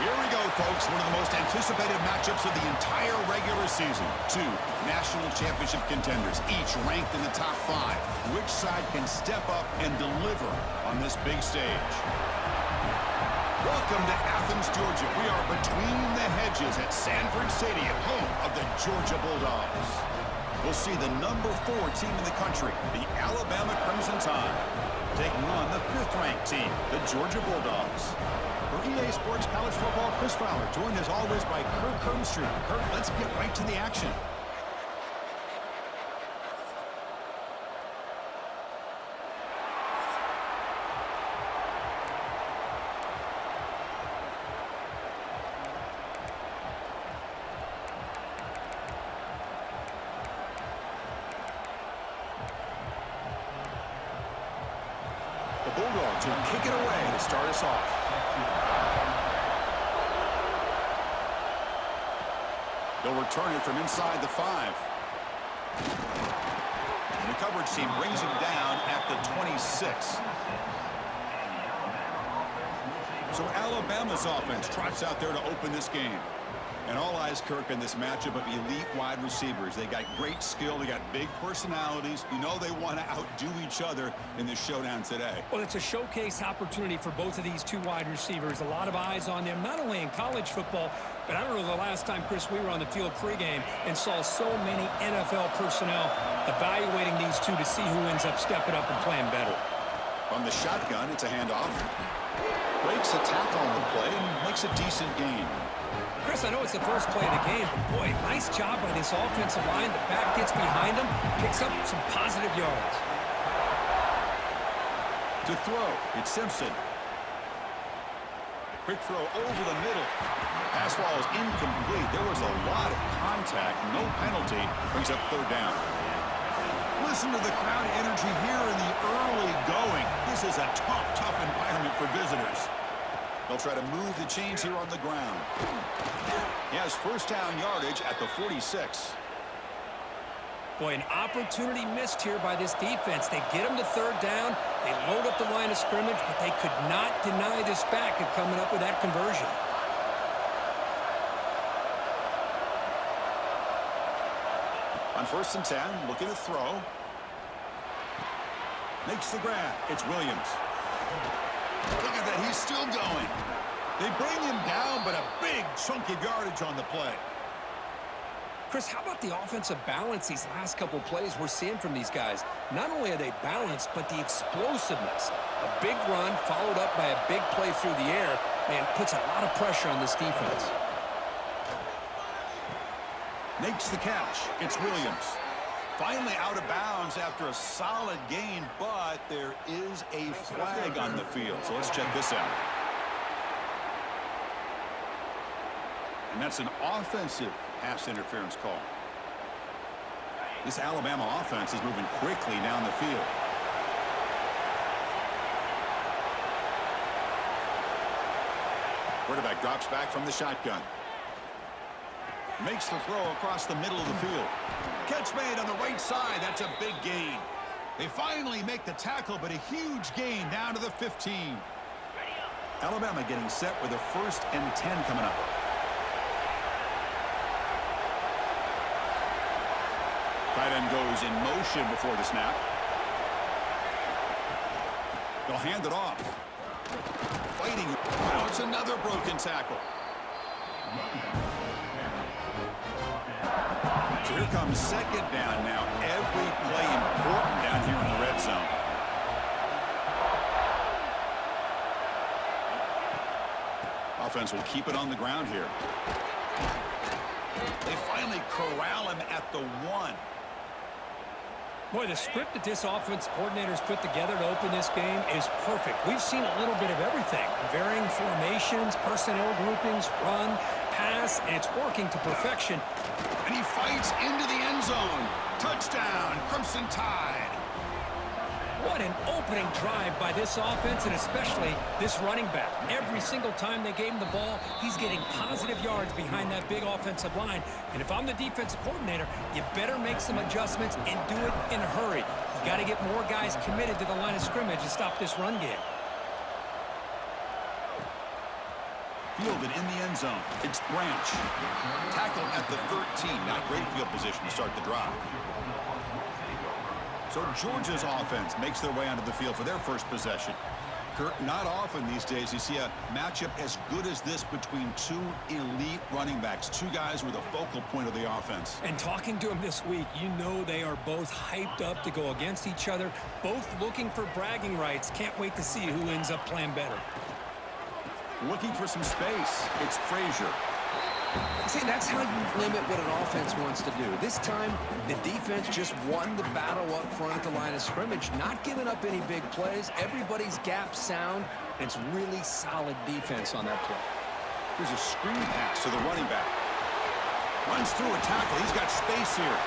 Here we go, folks. One of the most anticipated matchups of the entire regular season. Two national championship contenders, each ranked in the top 5. Which side can step up and deliver on this big stage? Welcome to Athens, Georgia. We are between the hedges at Sanford Stadium, home of the Georgia Bulldogs. We'll see the number 4 team in the country, the Alabama Crimson Tide, taking on the 5th-ranked team, the Georgia Bulldogs. For EA Sports College Football, Chris Fowler, joined as always by Kirk Hermstreet. Kirk, let's get right to the action. The Bulldogs will kick it away to start us off. They'll return it from inside the 5. And the coverage team brings him down at the 26. So Alabama's offense trots out there to open this game. And all eyes, Kirk, in this matchup of elite wide receivers. They got great skill. They got big personalities. You know they want to outdo each other in this showdown today. Well, it's a showcase opportunity for both of these two wide receivers. A lot of eyes on them, not only in college football, but I don't know the last time, Chris, we were on the field pregame and saw so many NFL personnel evaluating these two to see who ends up stepping up and playing better. From the shotgun, it's a handoff. Breaks a tackle on the play and makes a decent gain. Chris, I know it's the first play of the game, but boy, nice job by this offensive line. The back gets behind him, picks up some positive yards. To throw, it's Simpson. Quick throw over the middle. Pass ball is incomplete. There was a lot of contact, no penalty. Brings up 3rd down. Listen to the crowd energy here in the early going. This is a tough environment for visitors. They'll try to move the chains here on the ground. He has 1st down yardage at the 46. Boy, an opportunity missed here by this defense. They get him to 3rd down. They load up the line of scrimmage, but they could not deny this back of coming up with that conversion. On 1st and 10, looking to throw. Makes the grab. It's Williams. Look at that, he's still going. They bring him down, but a big chunk of yardage on the play. Chris, how about the offensive balance these last couple plays we're seeing from these guys? Not only are they balanced, but the explosiveness. A big run followed up by a big play through the air, and puts a lot of pressure on this defense. Makes the catch. It's Williams. Finally out of bounds after a solid gain, but there is a flag on the field. So let's check this out. And that's an offensive pass interference call. This Alabama offense is moving quickly down the field. Quarterback drops back from the shotgun. Makes the throw across the middle of the field. Catch made on the right side. That's a big gain. They finally make the tackle, but a huge gain down to the 15. Alabama getting set with a 1st and 10 coming up. Tight end goes in motion before the snap. They'll hand it off. Fighting. Now it's another broken tackle. So here comes 2nd down now. Every play important down here in the red zone. Offense will keep it on the ground here. They finally corral him at the 1. Boy, the script that this offense coordinator's put together to open this game is perfect. We've seen a little bit of everything. Varying formations, personnel groupings, run, pass, and it's working to perfection. And he fights into the end zone. Touchdown, Crimson Tide. What an opening drive by this offense, and especially this running back. Every single time they gave him the ball, he's getting positive yards behind that big offensive line. And if I'm the defensive coordinator, you better make some adjustments and do it in a hurry. You got to get more guys committed to the line of scrimmage to stop this run game. fielded in the end zone. It's Branch. Tackled at the 13. Not great field position to start the drive. So Georgia's offense makes their way onto the field for their first possession. Kirk, not often these days you see a matchup as good as this between two elite running backs, two guys with a focal point of the offense. And talking to them this week, you know they are both hyped up to go against each other, both looking for bragging rights. Can't wait to see who ends up playing better. Looking for some space. It's Frazier. See, that's how you limit what an offense wants to do. This time, the defense just won the battle up front at the line of scrimmage, not giving up any big plays. Everybody's gap sound. It's really solid defense on that play. Here's a screen pass to the running back. Runs through a tackle. He's got space here.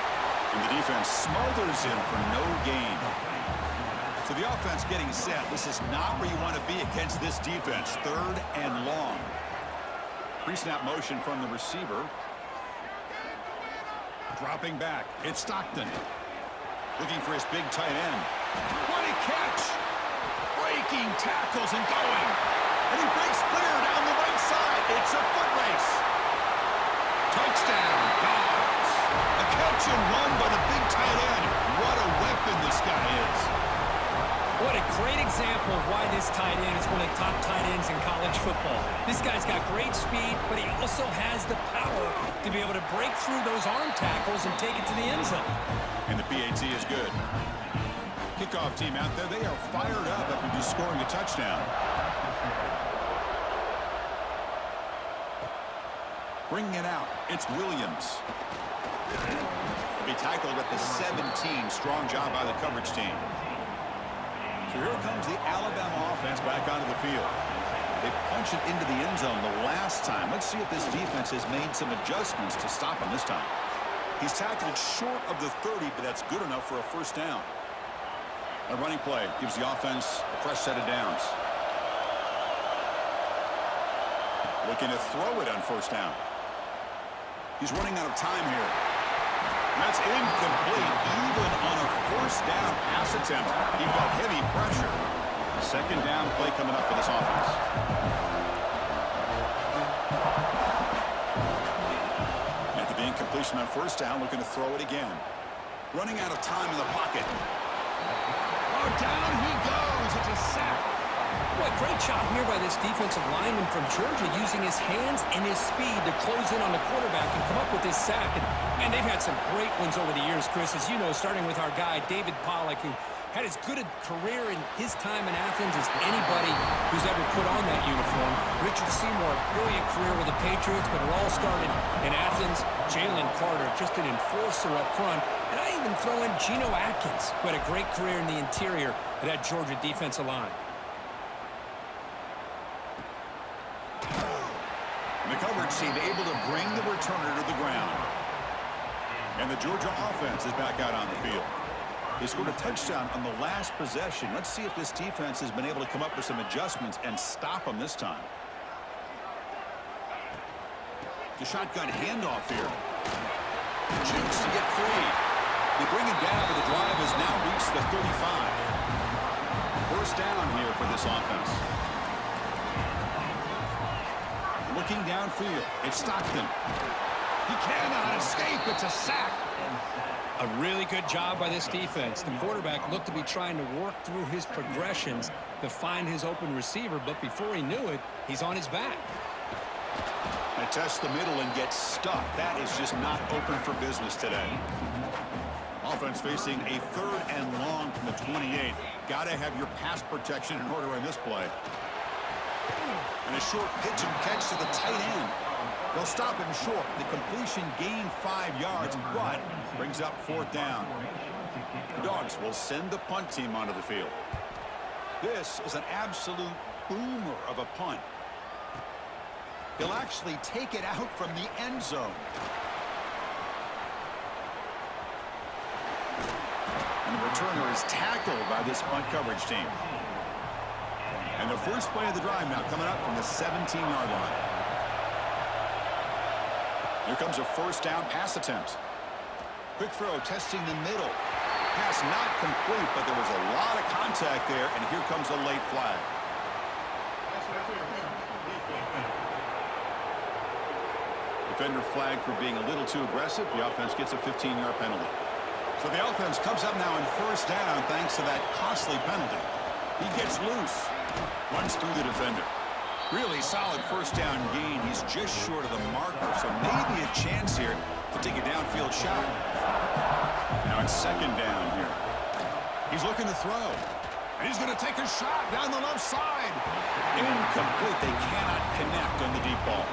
And the defense smothers him for no gain. So the offense getting set. This is not where you want to be against this defense. 3rd and long. Pre-snap motion from the receiver. Dropping back. It's Stockton. Looking for his big tight end. What a catch! Breaking tackles and going. And he breaks clear down the right side. It's a foot race. Touchdown, Dogs. A catch and run by the big tight end. What a weapon this guy is. What a great example of why this tight end is one of the top tight ends in college football. This guy's got great speed, but he also has the power to be able to break through those arm tackles and take it to the end zone. And the PAT is good. Kickoff team out there, they are fired up after just scoring a touchdown. Bringing it out, it's Williams. He'll be tackled at the 17. Strong job by the coverage team. So here comes the Alabama offense back onto the field. They punch it into the end zone the last time. Let's see if this defense has made some adjustments to stop him this time. He's tackled short of the 30, but that's good enough for a first down. A running play gives the offense a fresh set of downs. Looking to throw it on first down. He's running out of time here. That's incomplete, even on a first down pass attempt. He felt heavy pressure. Second down play coming up for this offense. After the incompletion on first down, looking to throw it again. Running out of time in the pocket. Oh, down he goes. It's a sack. What a great job here by this defensive lineman from Georgia, using his hands and his speed to close in on the quarterback and come up with this sack. And they've had some great ones over the years, Chris, as you know, starting with our guy, David Pollock, who had as good a career in his time in Athens as anybody who's ever put on that uniform. Richard Seymour, a brilliant career with the Patriots, but it all started in Athens. Jalen Carter, just an enforcer up front. And I even throw in Geno Atkins, who had a great career in the interior of that Georgia defensive line. And the coverage team able to bring the returner to the ground. And the Georgia offense is back out on the field. They scored a touchdown on the last possession. Let's see if this defense has been able to come up with some adjustments and stop them this time. The shotgun handoff here. Jukes to get free. They bring him down, but the drive has now reached the 35. First down here for this offense. Looking downfield, it's Stockton. He cannot escape. It's a sack. A really good job by this defense. The quarterback looked to be trying to work through his progressions to find his open receiver, but before he knew it, he's on his back. They test the middle and get stuffed. That is just not open for business today. Offense facing a 3rd and long from the 28. Got to have your pass protection in order in this play. And a short pitch and catch to the tight end. They'll stop him short. The completion gained 5 yards, but brings up 4th down. The Dogs will send the punt team onto the field. This is an absolute boomer of a punt. He'll actually take it out from the end zone. And the returner is tackled by this punt coverage team. And the first play of the drive now coming up from the 17-yard line. Here comes a first down pass attempt. Quick throw testing the middle. Pass not complete, but there was a lot of contact there, and here comes a late flag. Defender flagged for being a little too aggressive. The offense gets a 15-yard penalty. So the offense comes up now on first down thanks to that costly penalty. He gets loose. Runs through the defender. Really solid first down gain. He's just short of the marker, so maybe a chance here to take a downfield shot. Now it's second down here. He's looking to throw. And he's going to take a shot down the left side. Incomplete. They cannot connect on the deep ball.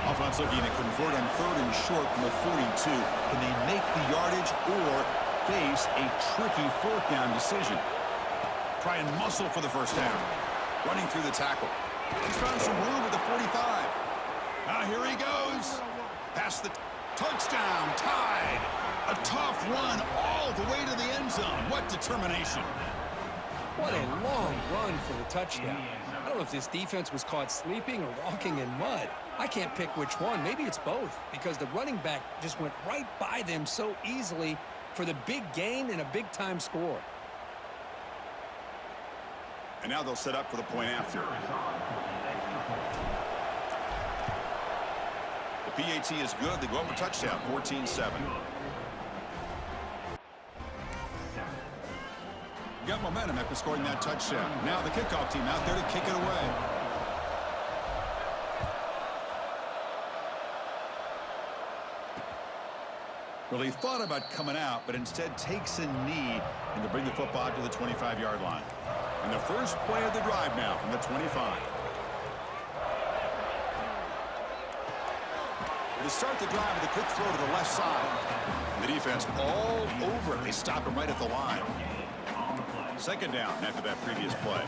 Offense looking to convert on third and short from the 42. Can they make the yardage or face a tricky fourth down decision? Try and muscle for the first down. Running through the tackle. He's found some room at the 45. Now here he goes. Past the touchdown. Tied. A tough run all the way to the end zone. What determination. What a long run for the touchdown. I don't know if this defense was caught sleeping or walking in mud. I can't pick which one. Maybe it's both, because the running back just went right by them so easily for the big gain and a big-time score. And now they'll set up for the point after. The PAT is good. They go up a touchdown, 14-7. Got momentum after scoring that touchdown. Now the kickoff team out there to kick it away. Well, he thought about coming out, but instead takes a knee and to bring the football to the 25-yard line. And the first play of the drive now from the 25. To start the drive with a quick throw to the left side. The defense all over it. They stop him right at the line. Second down after that previous play.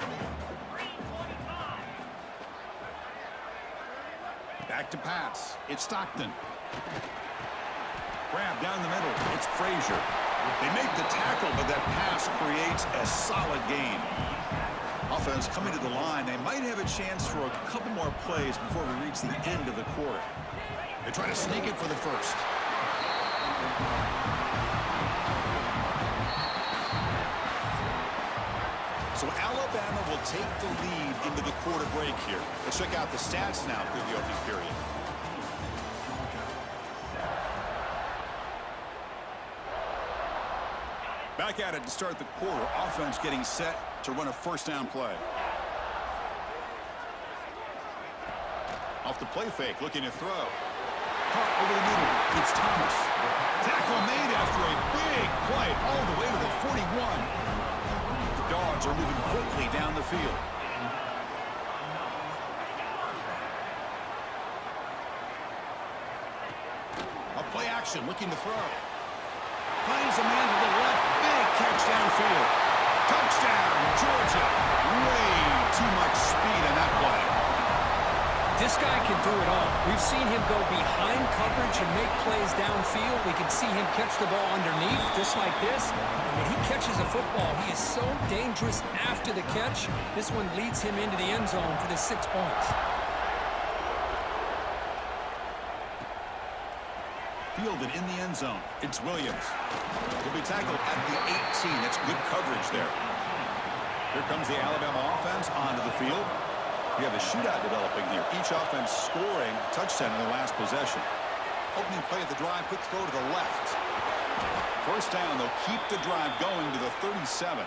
Back to pass. It's Stockton. Grab down the middle. It's Frazier. They make the tackle, but that pass creates a solid gain. Offense coming to the line. They might have a chance for a couple more plays before we reach the end of the quarter. They try to sneak it for the first. So Alabama will take the lead into the quarter break here. Let's check out the stats now through the opening period. Back at it to start the quarter. Offense getting set to run a first down play. Off the play fake, looking to throw. Caught over the middle. It's Thomas. Tackle made after a big play all the way to the 41. The Dogs are moving quickly down the field. A play action, looking to throw. Finds a man to the left. Big catch downfield. Touchdown, Georgia. Way too much speed in that play. This guy can do it all. We've seen him go behind coverage and make plays downfield. We can see him catch the ball underneath, just like this. And when he catches a football, he is so dangerous after the catch. This one leads him into the end zone for the 6 points. Fielded in the end zone. It's Williams. He'll be tackled at the 18. That's good coverage there. Here comes the Alabama offense onto the field. We have a shootout developing here. Each offense scoring a touchdown in their last possession. Opening play of the drive, quick throw to the left. First down, they'll keep the drive going to the 37.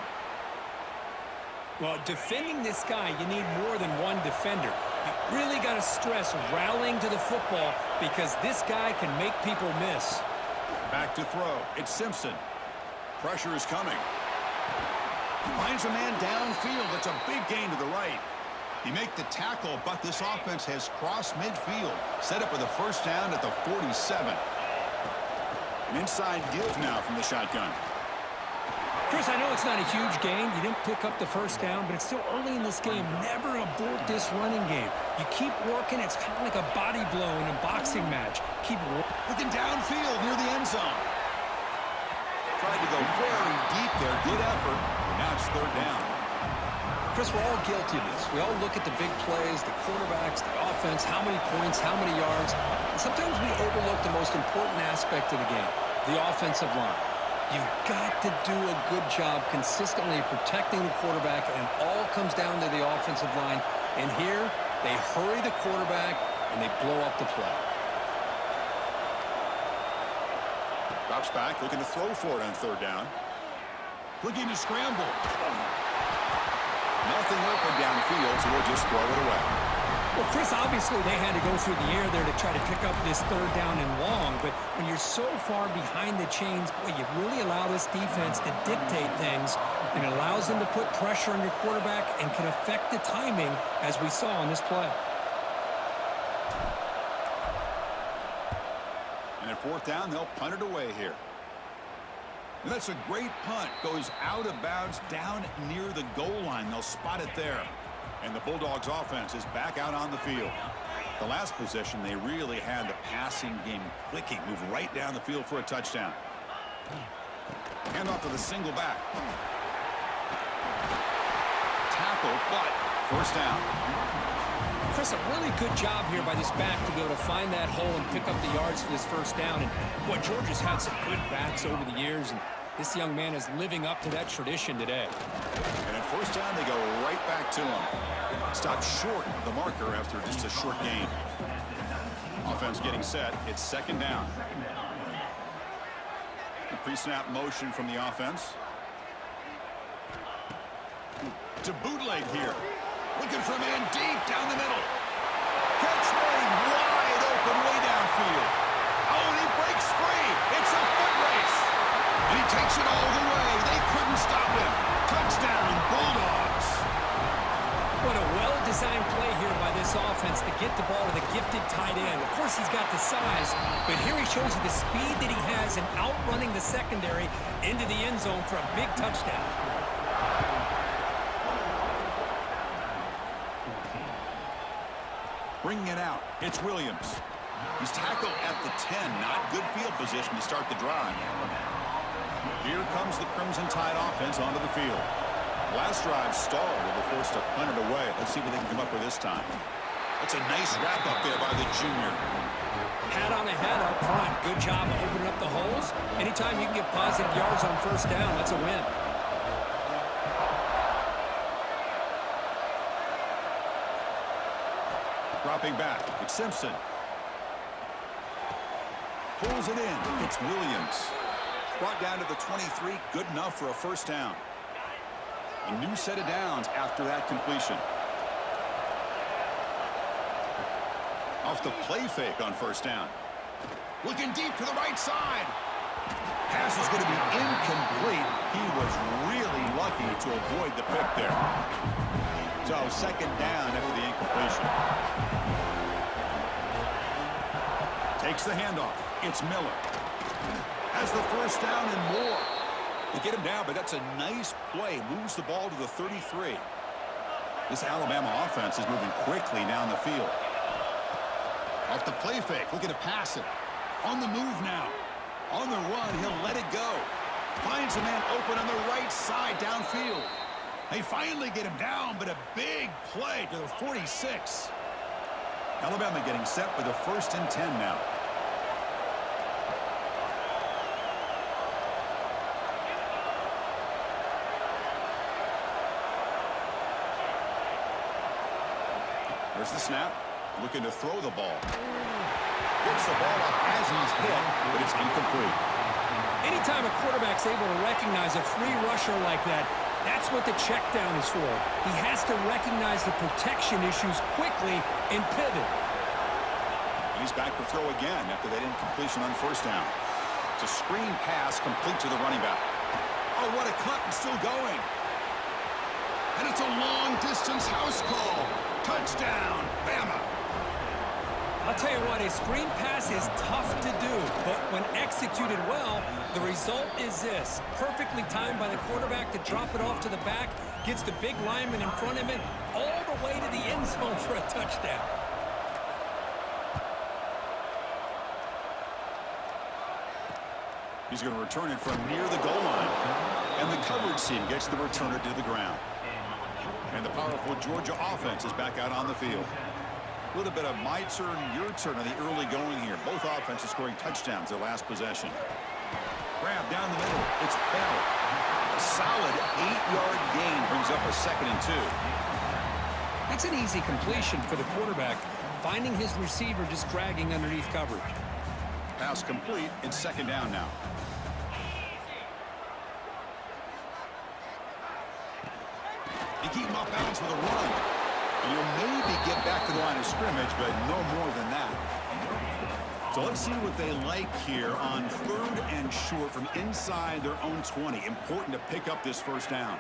Well, defending this guy, you need more than one defender. You really got to stress rallying to the football because this guy can make people miss. Back to throw. It's Simpson. Pressure is coming. Finds a man downfield. That's a big gain to the right. He make the tackle, but this offense has crossed midfield. Set up with a first down at the 47. An inside give now from the shotgun. Chris, I know it's not a huge gain. You didn't pick up the first down, but it's still early in this game. Never abort this running game. You keep working. It's kind of like a body blow in a boxing match. Keep looking downfield near the end zone. Tried to go very deep there. Good effort. But now it's third down. Chris, we're all guilty of this. We all look at the big plays, the quarterbacks, the offense, how many points, how many yards. And sometimes we overlook the most important aspect of the game, the offensive line. You've got to do a good job consistently protecting the quarterback, and it all comes down to the offensive line. And here, they hurry the quarterback, and they blow up the play. Drops back, looking to throw for it on third down. Looking to scramble. Nothing open downfield, so we'll just throw it away. Well, Chris, obviously they had to go through the air there to try to pick up this third down and long, but when you're so far behind the chains, boy, you really allow this defense to dictate things, and it allows them to put pressure on your quarterback and can affect the timing, as we saw on this play. And at fourth down, they'll punt it away here. And that's a great punt. Goes out of bounds down near the goal line. They'll spot it there. And the Bulldogs offense is back out on the field. The last possession, they really had the passing game clicking. Move right down the field for a touchdown. Hand off to the single back. Tackle, but first down. Chris, a really good job here by this back to be able to find that hole and pick up the yards for this first down. And, boy, Georgia's had some good backs over the years, and this young man is living up to that tradition today. And at first down, they go right back to him. Stopped short of the marker after just a short gain. Offense getting set. It's second down. The pre-snap motion from the offense. To bootleg here. Looking for a man deep down the middle. Catch made wide open way downfield. Oh, and he breaks free. It's a foot race. And he takes it all the way. They couldn't stop him. Touchdown, Bulldogs. What a well-designed play here by this offense to get the ball to the gifted tight end. Of course, he's got the size, but here he shows you the speed that he has in outrunning the secondary into the end zone for a big touchdown. Bringing it out, it's Williams. He's tackled at the 10. Not good field position to start the drive. Here comes the Crimson Tide offense onto the field. Last drive stalled. They were forced to punt it away. Let's see what they can come up with this time. That's a nice wrap up there by the junior. Pat on the head up front. Good job of opening up the holes. Anytime you can get positive yards on first down, that's a win. Dropping back, it's Simpson. Pulls it in, it's Williams. Brought down to the 23, good enough for a first down. A new set of downs after that completion. Off the play fake on first down. Looking deep to the right side. Pass is going to be incomplete. He was really lucky to avoid the pick there. So second down after the incompletion. Takes the handoff. It's Miller. Has the first down and more. They get him down, but that's a nice play. Moves the ball to the 33. This Alabama offense is moving quickly down the field. Off the play fake, looking to pass it. On the move now. On the run, he'll let it go. Finds a man open on the right side downfield. They finally get him down, but a big play to the 46. Alabama getting set for the 1st and 10 now. There's the snap. Looking to throw the ball. Gets the ball off as he's hit, but it's incomplete. Anytime a quarterback's able to recognize a free rusher like that, that's what the check down is for. He has to recognize the protection issues quickly and pivot. And he's back to throw again after that incompletion on first down. It's a screen pass complete to the running back. Oh, what a cut, and still going. And it's a long-distance house call. Touchdown, Bama. I'll tell you what, a screen pass is tough to do, but when executed well, the result is this. Perfectly timed by the quarterback to drop it off to the back, gets the big lineman in front of him, all the way to the end zone for a touchdown. He's going to return it from near the goal line. And the coverage team gets the returner to the ground. And the powerful Georgia offense is back out on the field. A little bit of my turn, your turn on the early going here. Both offenses scoring touchdowns their last possession. Grab down the middle. It's Bell. A solid 8-yard gain brings up a 2nd and 2. That's an easy completion for the quarterback, finding his receiver just dragging underneath coverage. Pass complete. It's 2nd down now. keep him off balance with a run. And you'll maybe get back to the line of scrimmage, but no more than that. So let's see what they like here on 3rd and short from inside their own 20. Important to pick up this first down.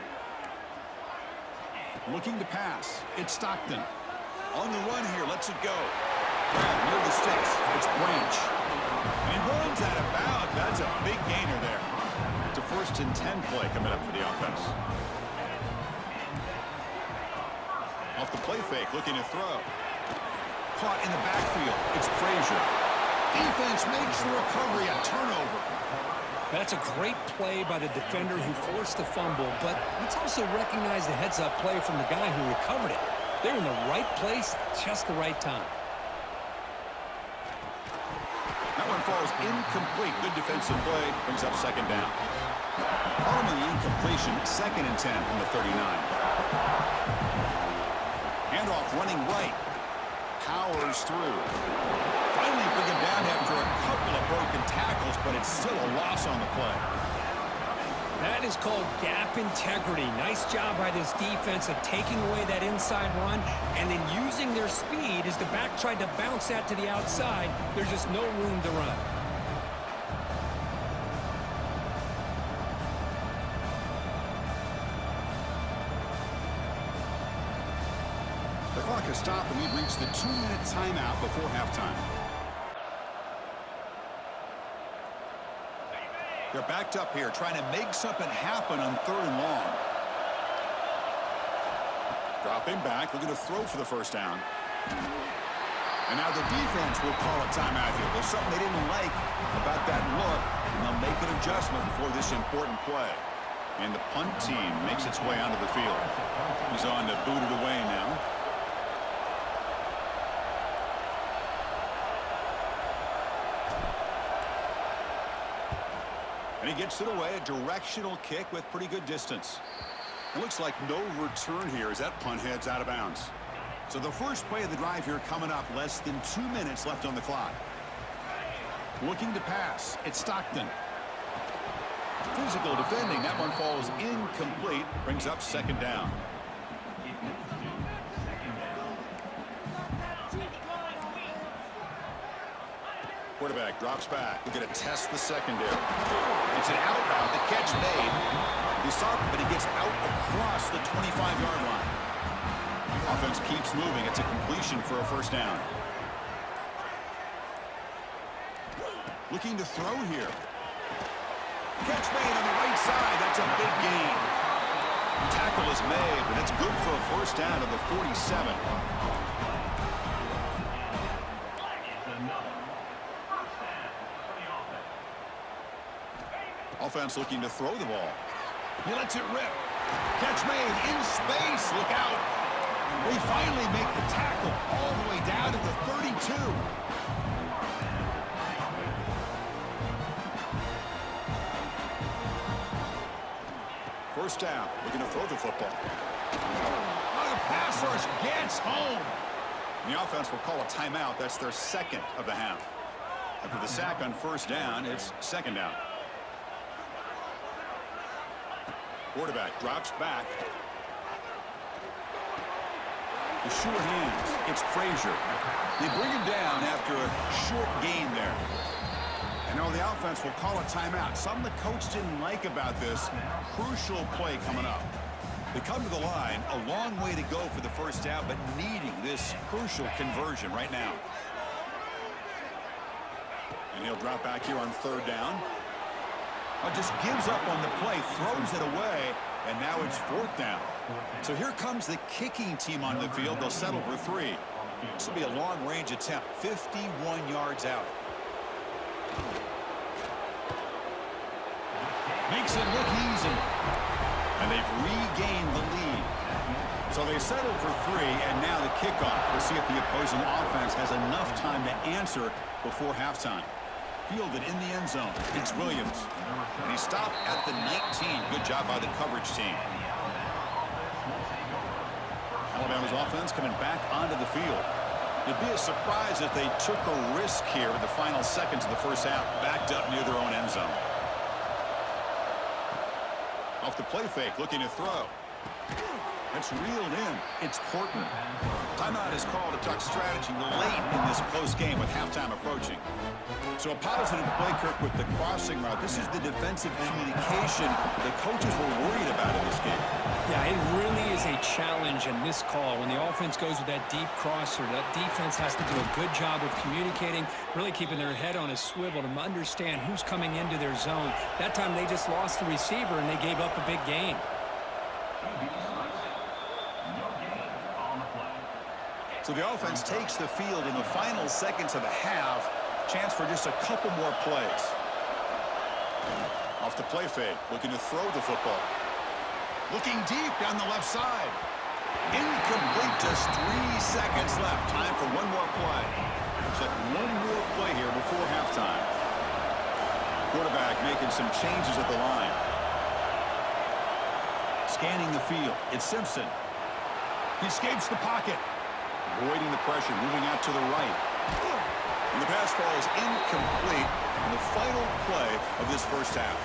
Looking to pass. It's Stockton. On the run here. Lets it go. Grab near the sticks. It's Branch. And he runs out of bounds. That's a big gainer there. It's a 1st and 10 play coming up for the offense. Off the play fake. Looking to throw. Caught in the backfield. It's Frazier. Defense makes the recovery. A turnover. That's a great play by the defender who forced the fumble, but let's also recognize the heads-up play from the guy who recovered it. They're in the right place, just the right time. That one falls incomplete. Good defensive play. Brings up 2nd down. On the incompletion, 2nd and 10 from the 39. Handoff running right. Powers through. Finally bring him down after a couple of broken tackles, but it's still a loss on the play. That is called gap integrity. Nice job by this defense of taking away that inside run and then using their speed as the back tried to bounce that to the outside. There's just no room to run. The clock has stopped, and we've reached the 2-minute timeout before halftime. They're backed up here, trying to make something happen on 3rd and long. Dropping back, looking to throw for the first down. And now the defense will call a timeout here. There's something they didn't like about that look, and they'll make an adjustment before this important play. And the punt team makes its way onto the field. He's on to boot it away now. And he gets it away, a directional kick with pretty good distance. It looks like no return here as that punt heads out of bounds. So the first play of the drive here coming up, less than 2 minutes left on the clock. Looking to pass, it's Stockton. Physical defending, that one falls incomplete, brings up 2nd down. Quarterback drops back. We're going to test the secondary. It's an out route. The catch made. He stopped, but he gets out across the 25-yard line. Offense keeps moving. It's a completion for a 1st down. Looking to throw here. Catch made on the right side. That's a big gain. Tackle is made, but it's good for a 1st down to the 47. Offense looking to throw the ball. He lets it rip. Catch made in space. Look out. They finally make the tackle all the way down to the 32. First down. Looking to throw the football. Oh, the pass rush gets home. The offense will call a timeout. That's their 2nd of the half. After the sack on 1st down, it's 2nd down. Quarterback drops back. The sure hands. It's Frazier. They bring him down after a short gain there. And now the offense will call a timeout. Something the coach didn't like about this crucial play coming up. They come to the line, a long way to go for the 1st down, but needing this crucial conversion right now. And he'll drop back here on 3rd down. Just gives up on the play, throws it away, and now it's 4th down. So here comes the kicking team on the field. They'll settle for 3. This will be a long-range attempt, 51 yards out. Makes it look easy. And they've regained the lead. So they settle for 3, and now the kickoff. We'll see if the opposing offense has enough time to answer before halftime. Fielded in the end zone. It's Williams. And he stopped at the 19. Good job by the coverage team. Alabama's offense coming back onto the field. It'd be a surprise if they took a risk here in the final seconds of the first half, backed up near their own end zone. Off the play fake, looking to throw. It's reeled in. It's Portman. Timeout is called to talk strategy late in this close game with halftime approaching. So a positive play, Kirk, with the crossing route. This is the defensive communication the coaches were worried about in this game. Yeah, it really is a challenge in this call. When the offense goes with that deep crosser, that defense has to do a good job of communicating, really keeping their head on a swivel to understand who's coming into their zone. That time they just lost the receiver and they gave up a big gain. So the offense takes the field in the final seconds of the half. Chance for just a couple more plays. Off the play fake, looking to throw the football. Looking deep down the left side. Incomplete, just 3 seconds left. Time for one more play. Looks like one more play here before halftime. Quarterback making some changes at the line. Scanning the field. It's Simpson. He escapes the pocket. Avoiding the pressure, moving out to the right. And the pass ball is incomplete in the final play of this first half.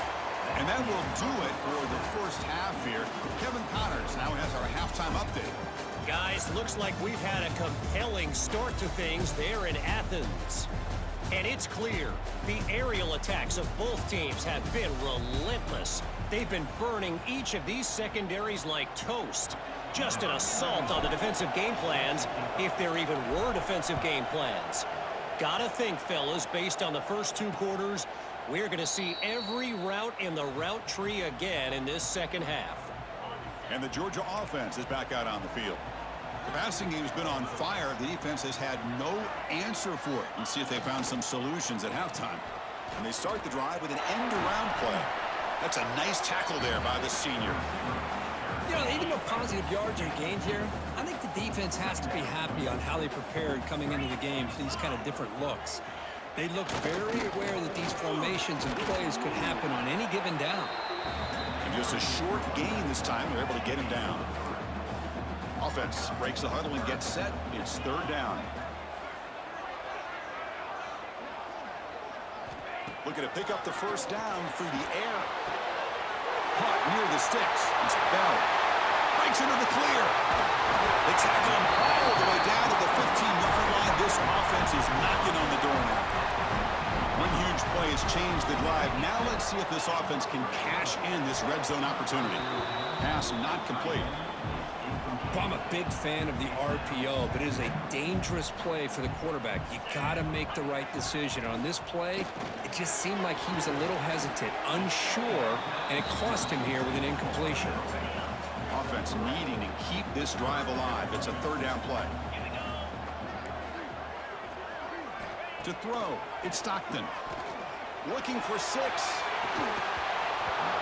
And that will do it for the first half here. Kevin Connors now has our halftime update. Guys, looks like we've had a compelling start to things there in Athens. And it's clear, the aerial attacks of both teams have been relentless. They've been burning each of these secondaries like toast. Just an assault on the defensive game plans, if there even were defensive game plans. Gotta think, fellas, based on the first 2 quarters, we're going to see every route in the route tree again in this second half. And the Georgia offense is back out on the field. The passing game's been on fire. The defense has had no answer for it. Let's see if they found some solutions at halftime. And they start the drive with an end-around play. That's a nice tackle there by the senior. You know, even though positive yards are gained here, I think the defense has to be happy on how they prepared coming into the game for these kind of different looks. They looked very aware that these formations and plays could happen on any given down. And just a short gain this time. They're able to get him down. Offense breaks the huddle and gets set. It's 3rd down. Looking to pick up the first down through the air. Caught near the sticks. It's Bell. Breaks into the clear. They tackle him all the way down to the 15-yard line. This offense is knocking on the door now. One huge play has changed the drive. Now let's see if this offense can cash in this red zone opportunity. Pass not complete. I'm a big fan of the RPO, but it is a dangerous play for the quarterback. You got to make the right decision. On this play, it just seemed like he was a little hesitant, unsure, and it cost him here with an incompletion. Offense needing to keep this drive alive. It's a 3rd down play. To throw, it's Stockton. Looking for 6.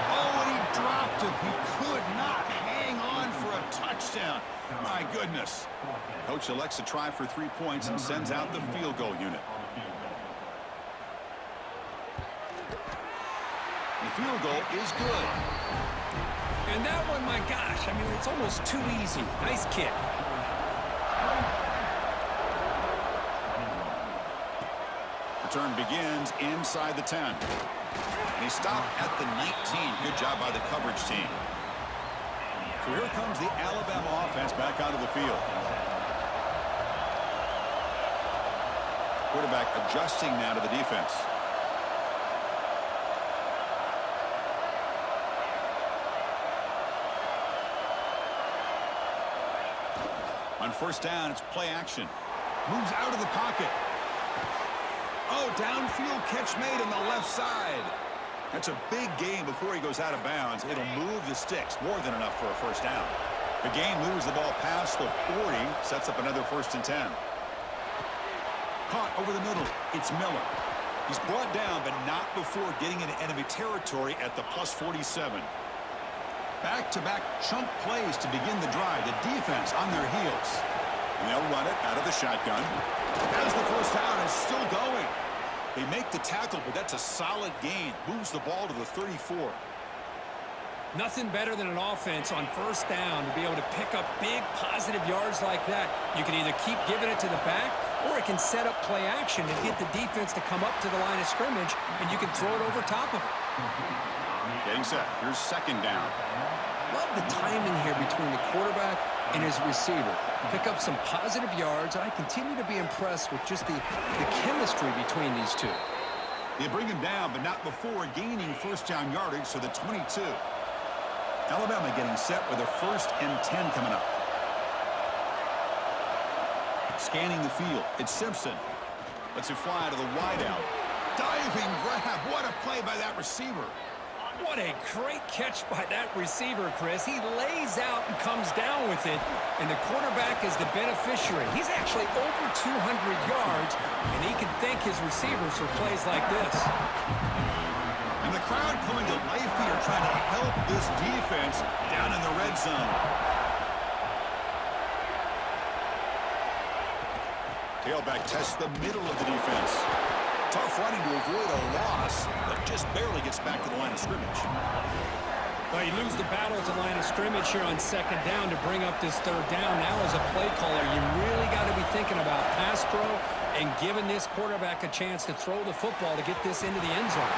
Oh, and he dropped it. He could not hang on for a touchdown. My goodness. Coach elects to try for 3 points and sends out the field goal unit. The field goal is good. And that one, my gosh, I mean, it's almost too easy. Nice kick. Return begins inside the 10. And he stopped at the 19. Good job by the coverage team. So here comes the Alabama offense back onto the field. Quarterback adjusting now to the defense. On first down, it's play action. Moves out of the pocket. Oh, downfield catch made on the left side. That's a big gain before he goes out of bounds. It'll move the sticks, more than enough for a first down. The gain moves the ball past the 40, sets up another 1st and 10. Caught over the middle, it's Miller. He's brought down, but not before getting into enemy territory at the +47. Back-to-back chunk plays to begin the drive. The defense on their heels. And they'll run it out of the shotgun. As the first down is still going. They make the tackle, but that's a solid gain. Moves the ball to the 34. Nothing better than an offense on first down to be able to pick up big positive yards like that. You can either keep giving it to the back, or it can set up play action and get the defense to come up to the line of scrimmage, and you can throw it over top of it. Getting set. Here's 2nd down. Love the timing here between the quarterback and his receiver. Pick up some positive yards, and I continue to be impressed with just the chemistry between these two. They bring him down, but not before gaining first down yardage to the 22. Alabama getting set with a 1st and 10 coming up. Scanning the field. It's Simpson. Lets it fly to the wideout. Diving grab. What a play by that receiver. What a great catch by that receiver, Chris. He lays out and comes down with it, and the quarterback is the beneficiary. He's actually over 200 yards, and he can thank his receivers for plays like this. And the crowd coming to life here, trying to help this defense down in the red zone. Tailback tests the middle of the defense. Tough running to avoid a loss, but just barely gets back to the line of scrimmage. Well, you lose the battle at the line of scrimmage here on 2nd down to bring up this 3rd down. Now as a play caller, you really got to be thinking about pass pro and giving this quarterback a chance to throw the football to get this into the end zone.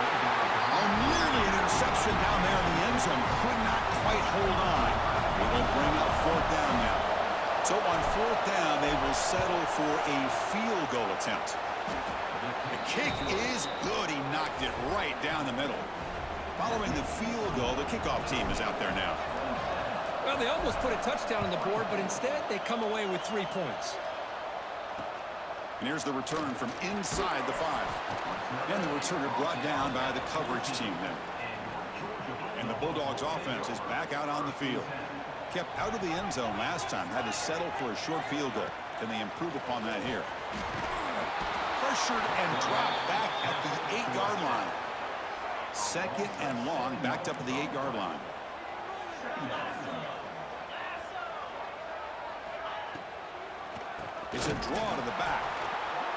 Oh, nearly an interception down there in the end zone. Could not quite hold on. They will bring up 4th down now. So on 4th down, they will settle for a field goal attempt. The kick is good. He knocked it right down the middle. Following the field goal, the kickoff team is out there now. Well, they almost put a touchdown on the board, but instead they come away with 3 points. And here's the return from inside the 5. And the returner brought down by the coverage team then. And the Bulldogs offense is back out on the field. Kept out of the end zone last time. Had to settle for a short field goal. Can they improve upon that here? Pressured and dropped back at the 8-yard line. 2nd and long, backed up at the 8-yard line. It's a draw to the back.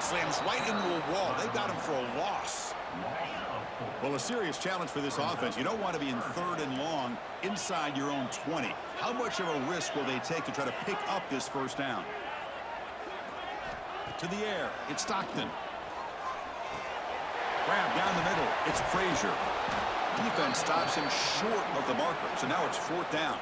Slams right into a wall. They got him for a loss. Well, a serious challenge for this offense. You don't want to be in 3rd and long inside your own 20. How much of a risk will they take to try to pick up this 1st down? To the air. It's Stockton. Grab down the middle. It's Frazier. Defense stops him short of the marker. So now it's 4th down.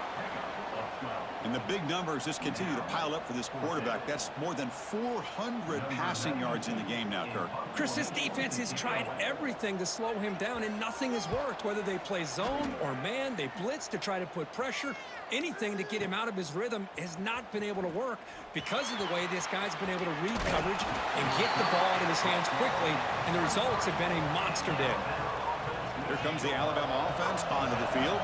And the big numbers just continue to pile up for this quarterback. That's more than 400 passing yards in the game now, Kirk. Chris, this defense has tried everything to slow him down, and nothing has worked. Whether they play zone or man, they blitz to try to put pressure. Anything to get him out of his rhythm has not been able to work because of the way this guy's been able to read coverage and get the ball out of his hands quickly, and the results have been a monster day. Here comes the Alabama offense onto the field.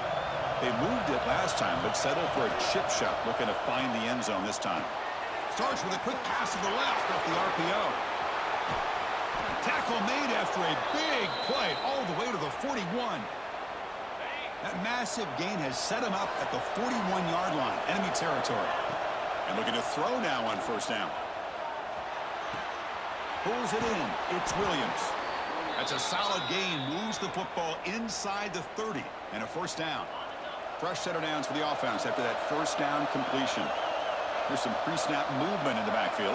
They moved it last time, but settled for a chip shot, looking to find the end zone this time. Starts with a quick pass to the left off the RPO. Tackle made after a big play all the way to the 41. That massive gain has set him up at the 41-yard line, enemy territory. And looking to throw now on 1st down. Pulls it in. It's Williams. That's a solid gain. Moves the football inside the 30 and a 1st down. Fresh set of downs for the offense after that 1st down completion. There's some pre-snap movement in the backfield.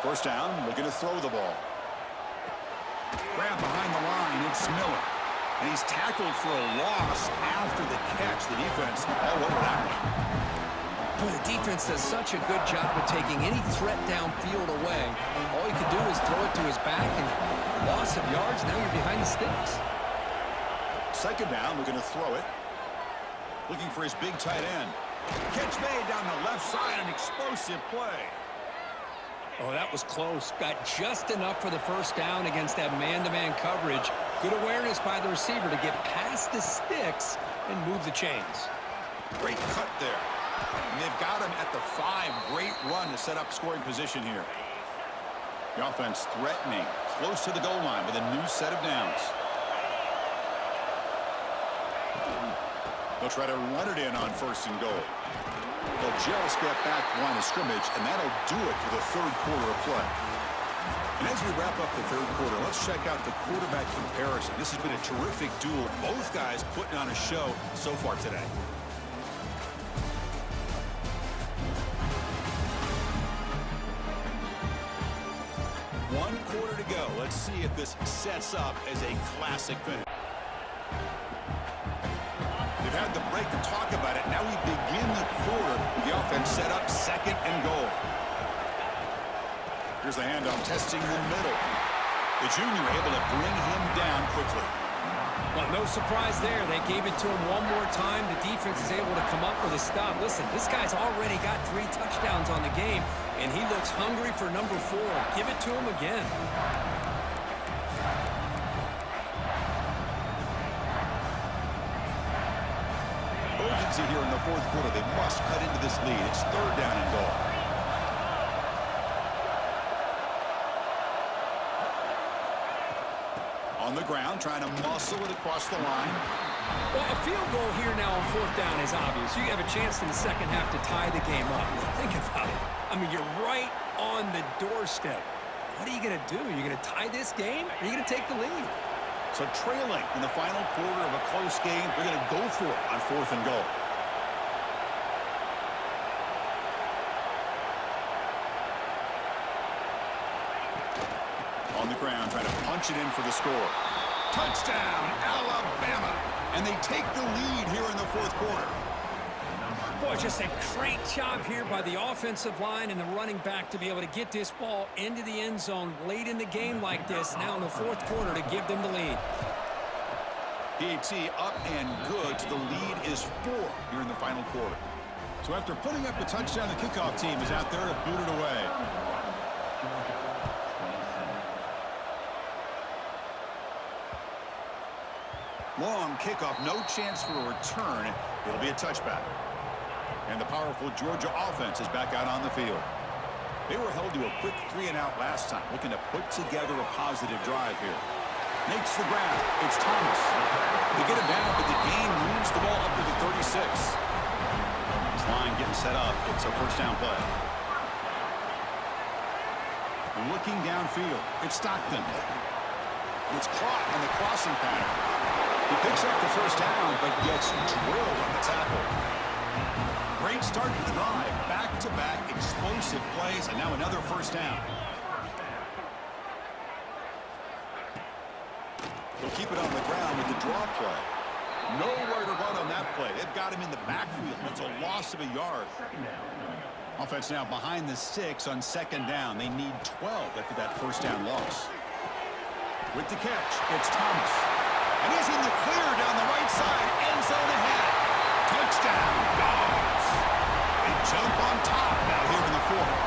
1st down, looking to throw the ball. Grab behind the line, it's Miller. And he's tackled for a loss after the catch. The defense all over that one. Boy, the defense does such a good job of taking any threat downfield away. All you can do is throw it to his back, and loss of yards, now you're behind the sticks. 2nd down, looking to throw it. Looking for his big tight end. Catch made down the left side, an explosive play. Oh, that was close. Got just enough for the 1st down against that man-to-man coverage. Good awareness by the receiver to get past the sticks and move the chains. Great cut there. And they've got him at the 5. Great run to set up scoring position here. The offense threatening, close to the goal line with a new set of downs. They'll try to run it in on 1st and goal. They'll just get back to line of scrimmage, and that'll do it for the 3rd quarter of play. And as we wrap up the 3rd quarter, let's check out the quarterback comparison. This has been a terrific duel. Both guys putting on a show so far today. One quarter to go. Let's see if this sets up as a classic finish. They've had the break to talk about it. Now we begin the quarter with the offense set up 2nd and goal. Here's the handoff, testing the middle. The junior able to bring him down quickly. Well, no surprise there. They gave it to him one more time. The defense is able to come up with a stop. Listen, this guy's already got 3 touchdowns on the game, and he looks hungry for number 4. Give it to him again. Urgency here in the 4th quarter. They must cut into this lead. It's 3rd down and goal. On the ground, trying to muscle it across the line. Well, a field goal here now on 4th down is obvious. You have a chance in the second half to tie the game up. Think about it. I mean, you're right on the doorstep. What are you going to do? Are you going to tie this game? Or are you going to take the lead? So trailing in the final quarter of a close game, they're going to go for it on 4th and goal. On the ground, trying to punch it in for the score. Touchdown, Alabama. And they take the lead here in the 4th quarter. Boy, just a great job here by the offensive line and the running back to be able to get this ball into the end zone late in the game like this, now in the 4th quarter, to give them the lead. PAT up and good. The lead is 4 here in the final quarter. So after putting up the touchdown, the kickoff team is out there to boot it away. Long kickoff, no chance for a return. It'll be a touchback. And the powerful Georgia offense is back out on the field. They were held to a quick 3-and-out last time, looking to put together a positive drive here. Makes the grab. It's Thomas. They get him down, but the game moves the ball up to the 36. This line getting set up. It's a 1st down play. Looking downfield. It's Stockton. It's caught on the crossing pattern. He picks up the 1st down, but gets drilled on the tackle. Great start to the drive. Back-to-back explosive plays, and now another 1st down. They'll keep it on the ground with the draw play. Nowhere to run on that play. They've got him in the backfield. It's a loss of a yard. Offense now behind the 6 on 2nd down. They need 12 after that 1st down loss. With the catch, it's Thomas. And he's in the clear down the right side. End zone ahead. Touchdown, Dogs. They jump on top now here in the 4th.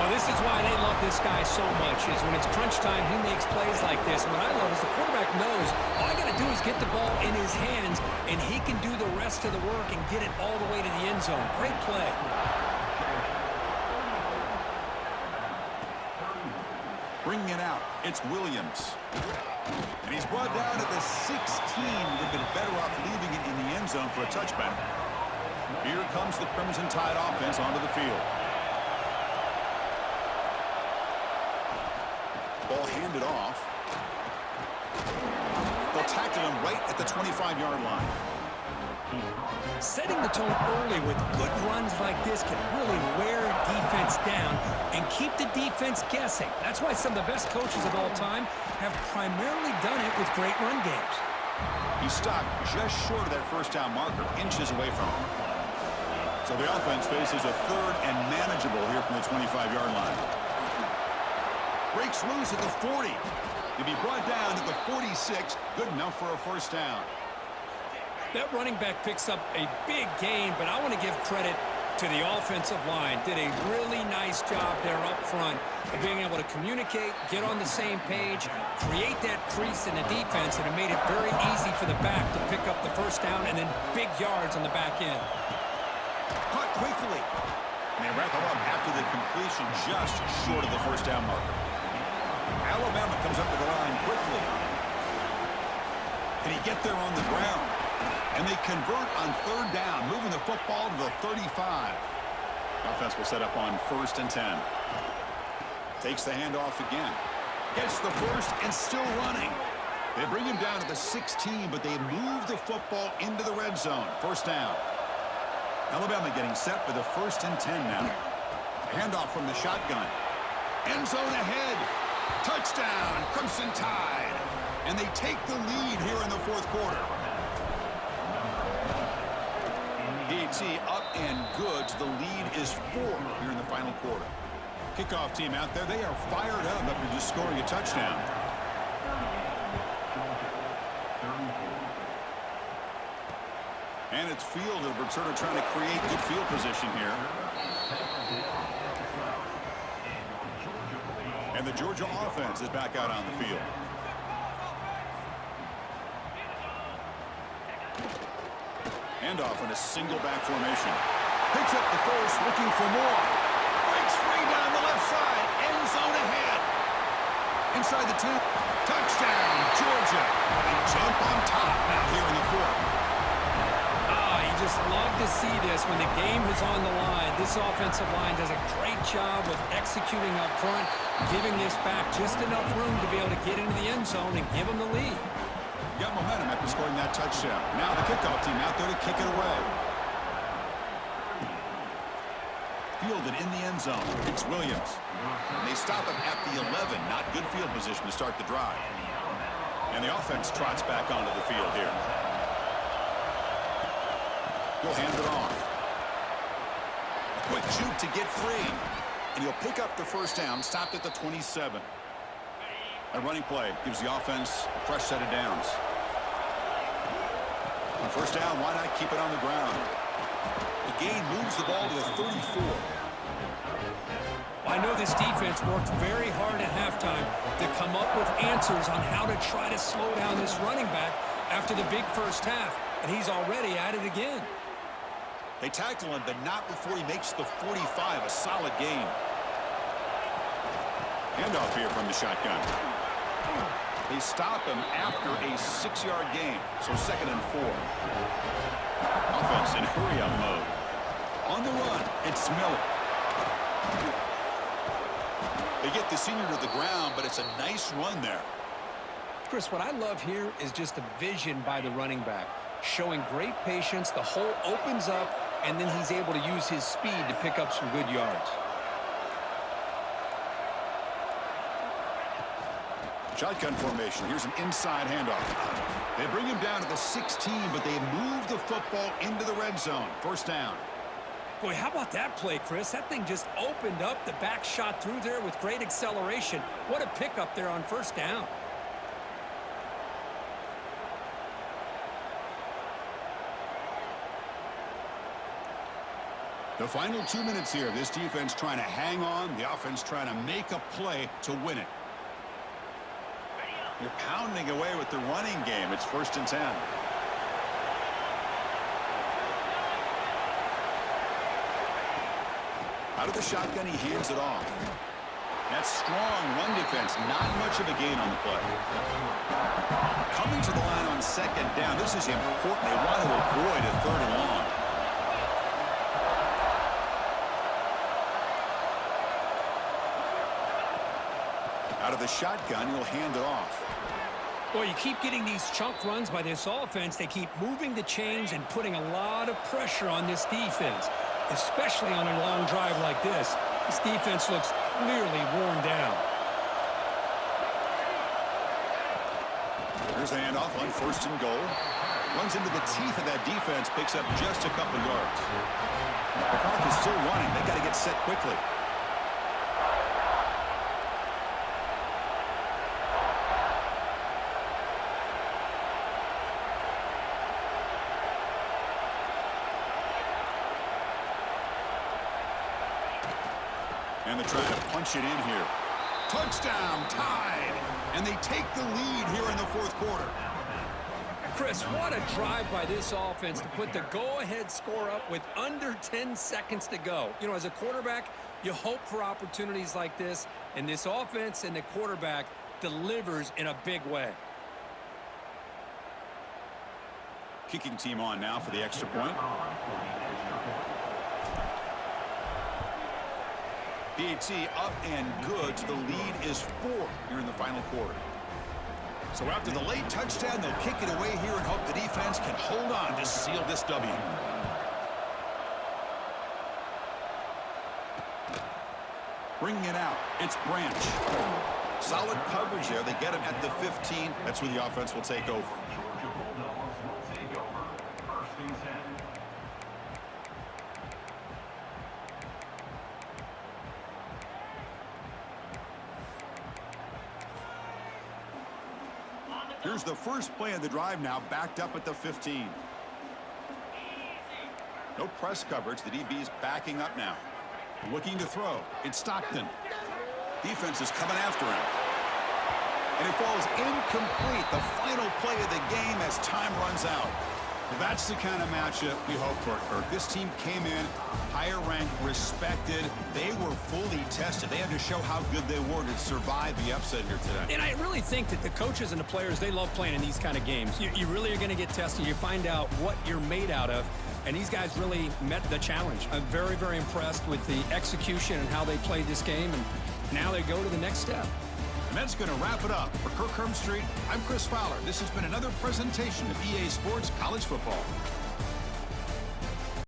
Well, this is why they love this guy so much, is when it's crunch time, he makes plays like this. What I love is the quarterback knows all I got to do is get the ball in his hands, and he can do the rest of the work and get it all the way to the end zone. Great play. Bringing it out, it's Williams. And he's brought down at the 16. Would have been better off leaving it in the end zone for a touchback. Here comes the Crimson Tide offense onto the field. Ball handed off. They'll tackle him right at the 25-yard line. Setting the tone early with good runs like this can really wear defense down and keep the defense guessing. That's why some of the best coaches of all time have primarily done it with great run games. He stopped just short of that 1st down marker, inches away from him. So the offense faces a 3rd and manageable here from the 25-yard line. Breaks loose at the 40. To be brought down to the 46, good enough for a 1st down. That running back picks up a big gain, but I want to give credit to the offensive line. Did a really nice job there up front of being able to communicate, get on the same page, create that crease in the defense, and it made it very easy for the back to pick up the 1st down and then big yards on the back end. Caught quickly. And they wrap him up after the completion just short of the 1st down marker. Alabama comes up to the line quickly. Can he get there on the ground? And they convert on 3rd down, moving the football to the 35. Offense will set up on 1st and 10. Takes the handoff again. Gets the 1st and still running. They bring him down to the 16, but they move the football into the red zone. 1st down. Alabama getting set for the 1st and 10 now. Handoff from the shotgun. End zone ahead. Touchdown, Crimson Tide. And they take the lead here in the 4th quarter. PAT up and good. The lead is 4 here in the final quarter. Kickoff team out there. They are fired up after just scoring a touchdown. And it's fielded. We're sort of trying to create good field position here. And the Georgia offense is back out on the field. Handoff in a single back formation. Picks up the first, looking for more. Breaks free down the left side. End zone ahead. Inside the 2. Touchdown, Georgia. They jump on top now here in the 4th. You just love to see this when the game is on the line. This offensive line does a great job with executing up front, giving this back just enough room to be able to get into the end zone and give them the lead. Got momentum after scoring that touchdown. Now the kickoff team out there to kick it away. Fielded in the end zone. It's Williams. And they stop him at the 11. Not good field position to start the drive. And the offense trots back onto the field here. He'll hand it off. A quick juke to get free. And he'll pick up the first down, stopped at the 27. A running play gives the offense a fresh set of downs. On first down, why not keep it on the ground? The gain moves the ball to the 34. I know this defense worked very hard at halftime to come up with answers on how to try to slow down this running back after the big first half, and he's already at it again. They tackle him, but not before he makes the 45, a solid gain. Handoff here from the shotgun. They stop him after a 6-yard gain, so 2nd and 4. Offense in hurry-up mode. On the run, it's Miller. They get the senior to the ground, but it's a nice run there. Chris, what I love here is just the vision by the running back, showing great patience. The hole opens up, and then he's able to use his speed to pick up some good yards. Shotgun formation. Here's an inside handoff. They bring him down to the 16, but they move the football into the red zone. First down. Boy, how about that play, Chris? That thing just opened up. The back shot through there with great acceleration. What a pickup there on first down. The final 2 minutes here. This defense trying to hang on. The offense trying to make a play to win it. You're pounding away with the running game. It's 1st and 10. Out of the shotgun, he hands it off. That strong run defense, not much of a gain on the play. Coming to the line on 2nd down. This is important. They want to avoid a 3rd and long. Out of the shotgun, he'll hand it off. Boy, you keep getting these chunk runs by this offense. They keep moving the chains and putting a lot of pressure on this defense, especially on a long drive like this. This defense looks clearly worn down. Here's the handoff on 1st and goal. Runs into the teeth of that defense, picks up just a couple yards. The clock is still running. They've got to get set quickly. And they're trying to punch it in here. Touchdown, tied. And they take the lead here in the 4th quarter. Chris, what a drive by this offense to put the go-ahead score up with under 10 seconds to go. You know, as a quarterback, you hope for opportunities like this, and this offense and the quarterback delivers in a big way. Kicking team on now for the extra point. PAT up and good. The lead is 4 here in the final quarter. So after the late touchdown, they'll kick it away here and hope the defense can hold on to seal this W. Bringing it out, it's Branch. Solid coverage there. They get him at the 15. That's where the offense will take over. Here's the first play of the drive now, backed up at the 15. No press coverage. The DB is backing up now. Looking to throw. It's Stockton. Defense is coming after him. And it falls incomplete. The final play of the game as time runs out. Well, that's the kind of matchup we hope for, Kirk. This team came in higher ranked, respected. They were fully tested. They had to show how good they were to survive the upset here today. And I really think that the coaches and the players, they love playing in these kind of games. You really are going to get tested. You find out what you're made out of. And these guys really met the challenge. I'm very, very impressed with the execution and how they played this game. And now they go to the next step. And that's going to wrap it up. For Kirk Street, I'm Chris Fowler. This has been another presentation of EA Sports College Football.